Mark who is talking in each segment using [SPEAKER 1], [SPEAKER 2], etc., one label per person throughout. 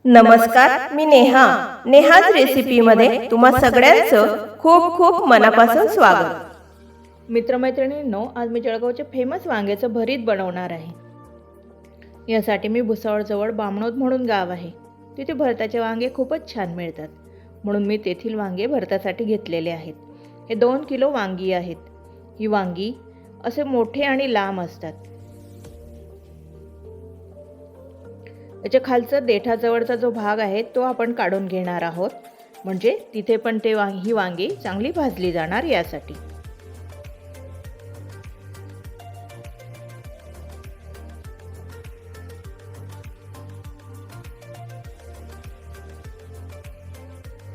[SPEAKER 1] नमस्कार, मी नेहाज रेसिपीमध्ये तुम्हा सगळ्यांचं खूप खूप मनापासून स्वागत।
[SPEAKER 2] मित्रमैत्रिणींनो, आज मी जळगावचे फेमस वांग्याचं भरीत बनवणार आहे। यासाठी मी भुसावळजवळ बामणोद म्हणून गाव आहे, तिथे भरताचे वांगे खूपच छान मिळतात, म्हणून मी तेथील वांगे भरतासाठी घेतलेले आहेत। हे 2 किलो वांगी आहेत। ही वांगी असे मोठे आणि लांब असतात। याच्या खालचा देठाजवळचा जो भाग आहे तो आपण काढून घेणार आहोत, म्हणजे तिथे पण ही वांगी चांगली भाजली जाणार यासाठी।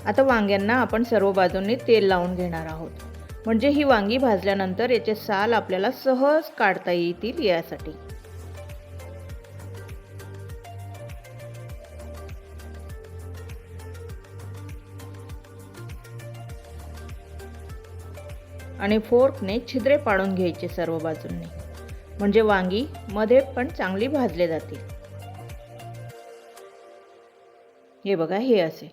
[SPEAKER 2] आता वांग्यांना आपण सर्व बाजूंनी तेल लावून घेणार आहोत, म्हणजे ही वांगी भाजल्यानंतर याचे साल आपल्याला सहज काढता येतील यासाठी। आणि फोर्कने छिद्रे पाडून घ्यायचे सर्व बाजूंनी, म्हणजे वांगी मध्ये पण चांगली भाजले जातील। हे बघा, हे असे।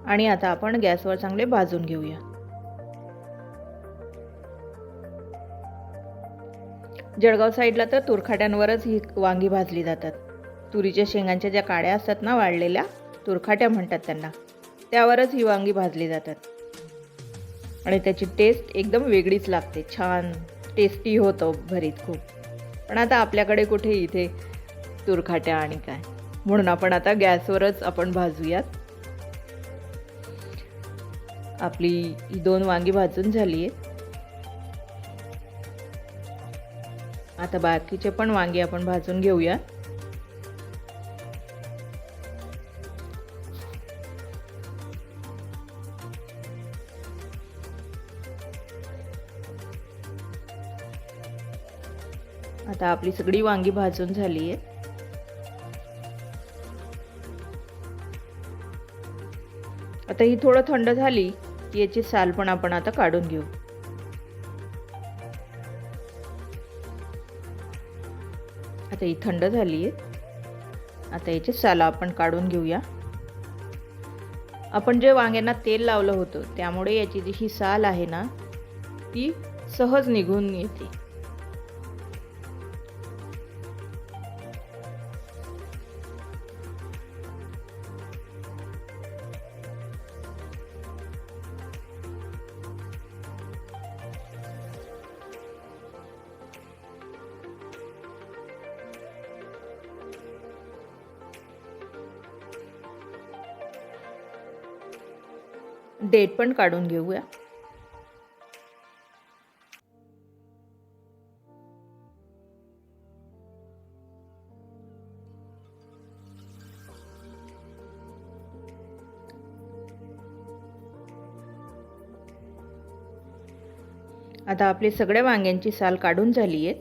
[SPEAKER 2] आणि आता आपण गॅसवर चांगले भाजून घेऊया। जळगाव साईडला तर तुरखाट्यांवरच ही वांगी भाजली जातात। तुरीच्या शेंगांच्या ज्या काड्या असतात ना, वाळलेल्या, तुरखाट्या म्हणतात त्यांना, त्यावरच ही वांगी भाजली जातात। आणि त्याची टेस्ट एकदम वेगळीच लागते, छान टेस्टी होतं भरीत खूप। पण आता आपल्याकडे कुठे इथे तुरखाट्या आणि काय, म्हणून आपण आता गॅसवरच आपण भाजूयात। आपली ही 2 वांगी भाजून झाली आहेत। आता बाकीचे पण वांगी आपण भाजून घेऊया। आता आपली सगळी वांगी भाजून झाली आहेत। आता ही थोडं थंड झाली की याची साल पण आपण आता काढून घेऊ। आता ही थंड झाली आहे। आता याची साल आपण काढून घेऊया। आपण जे वांग्यांना तेल लावलं होतं त्यामुळे याची जी ही साल आहे ना, ती सहज निघून येते। देठ पण काढून घेऊया। आता आपली सगळ्या वांग्यांची साल काढून झाली आहे।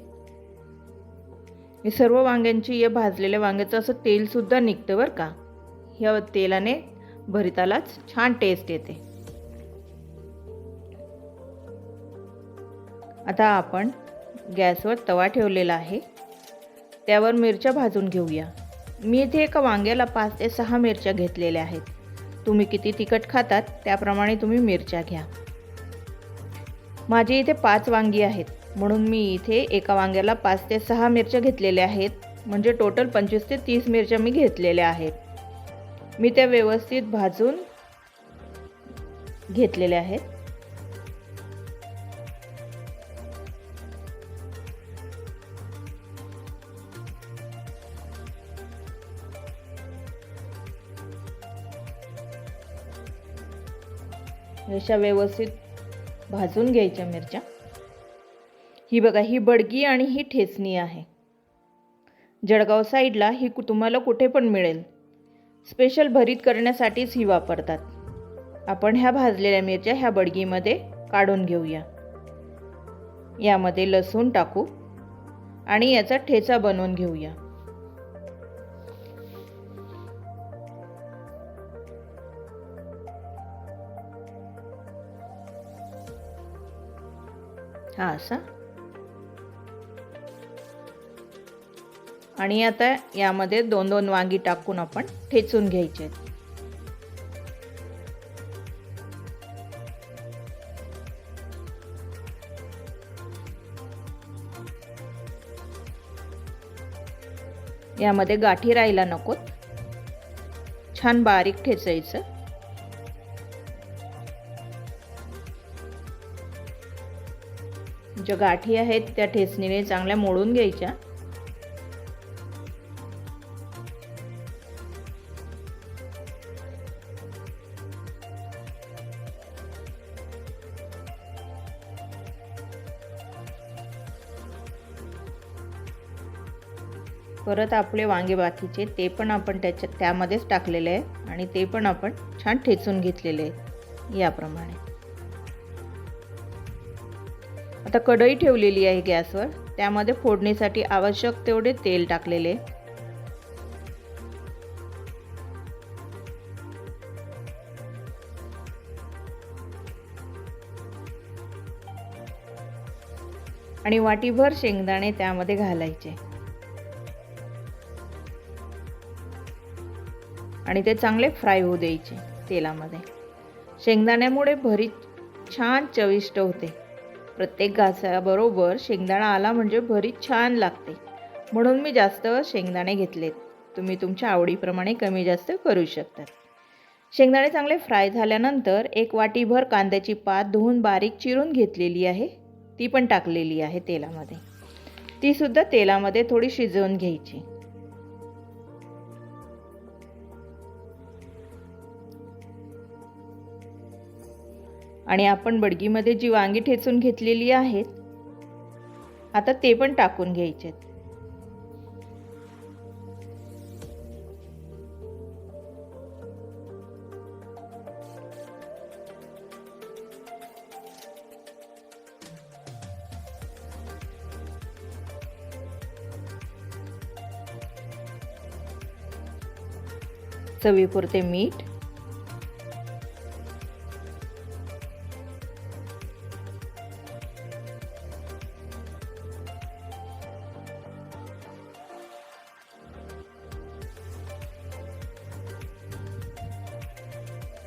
[SPEAKER 2] हे सर्व वांग्यांची, या भाजलेल्या वांग्याचं असं तेल सुद्धा निघतं बरं का। ह्या तेलाने भरितालाच छान टेस्ट येते। आता आपण गॅसवर तवा ठेवलेला आहे, त्यावर मिरच्या भाजून घेऊया। मी इथे एका वांग्याला 5 ते 6 मिरच्या घेतलेल्या आहेत। तुम्ही किती तिखट खातात त्याप्रमाणे तुम्ही मिरच्या घ्या। माझी इथे 5 वांगी आहेत, म्हणून मी इथे एका वांग्याला 5 ते 6 मिरच्या घेतलेल्या आहेत, म्हणजे टोटल 25 ते 30 मिरच्या मी घेतलेल्या आहेत। मी त्या व्यवस्थित भाजून घेतलेल्या आहेत। अशा व्यवस्थित भाजून घ्यायच्या मिरच्या। ही बघा, ही बडगी आणि ही ठेचणी आहे। जळगाव साईडला ही तुम्हाला कुठे पण मिळेल, स्पेशल भरीत करण्यासाठीच ही वापरतात। आपण ह्या भाजलेल्या मिरच्या ह्या बडगीमध्ये काढून घेऊया। यामध्ये लसूण टाकू आणि याचा ठेचा बनवून घेऊया। हा असा. आणि आता यामध्ये 2-2 वांगी टाकून आपण ठेचून घ्यायचे आहेत. यामध्ये गाठी राहायला नकोत. छान बारीक ठेचायचं. ज्या गाठी आहेत त्या ठेचणीने चांगल्या मोडून घ्यायच्या. परत आपले वांगे बाकीचे ते पण आपण त्यामध्येच टाकलेले आहे आणि ते पण आपण छान ठेचून घेतलेले आहे याप्रमाणे. आता कढई ठेवलेली आहे गॅसवर. त्यामध्ये फोडणीसाठी आवश्यक तेवढे तेल टाकलेले. आणि वाटीभर शेंगदाणे त्यामध्ये घालायचे आणि ते चांगले फ्राय होऊ द्यायचे तेलामध्ये. शेंगदाण्यामुळे भरीत छान चविष्ट होते. प्रत्येक घासाबरोबर शेंगदाणा आला म्हणजे भरीत छान लागते. म्हणून मी जास्त शेंगदाणे घेतलेत. तुम्ही तुमच्या आवडीप्रमाणे कमी जास्त करू शकता. शेंगदाणे चांगले फ्राय झाल्यानंतर 1 वाटीभर कांद्याची पात धुवून बारीक चिरून घेतलेली आहे. ती पण टाकलेली आहे तेलामध्ये. ती सुद्धा तेलामध्ये थोडी शिजवून घ्यायची. आणि आपण बडगीमध्ये जी वांगी ठेचून घेतलेली आहेत आता ते पण टाकून घ्यायचे. चवीपुरते मीठ.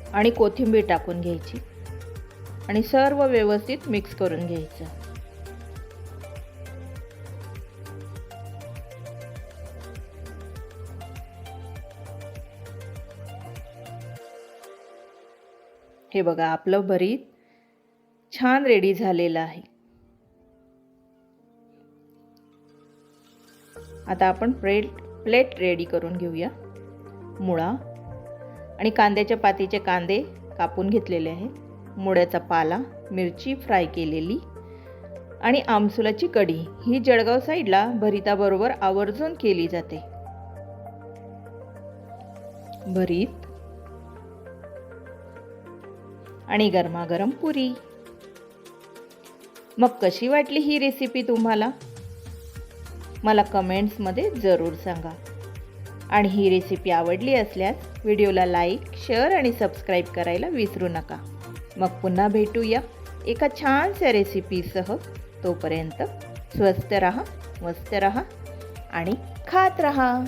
[SPEAKER 2] आणि कोथिंबीर टाकून घ्यायची आणि सर्व व्यवस्थित मिक्स करून घ्यायचं. हे बघा आपलं भरीत छान रेडी झालेलं आहे. आता आपण प्लेट रेडी करून घेऊया. मुळा आणि कांद्याच्या पातीचे कांदे कापून घेतलेले आहे. मुळ्याचा पाला, मिरची फ्राय केलेली आणि आमसुलाची कढी ही जळगाव साईडला भरिताबरोबर आवर्जून केली जाते. भरीत आणि गरमागरम पुरी. मग कशी वाटली ही रेसिपी तुम्हाला? मला कमेंट्समध्ये जरूर सांगा. आणि ही रेसिपी आवडली असल्यास व्हिडिओला लाईक, शेअर आणि सबस्क्राईब करायला विसरू नका. मग पुन्हा भेटूया एका छानशा रेसिपीसह. तोपर्यंत स्वस्त रहा, मस्त रहा आणि खात रहा.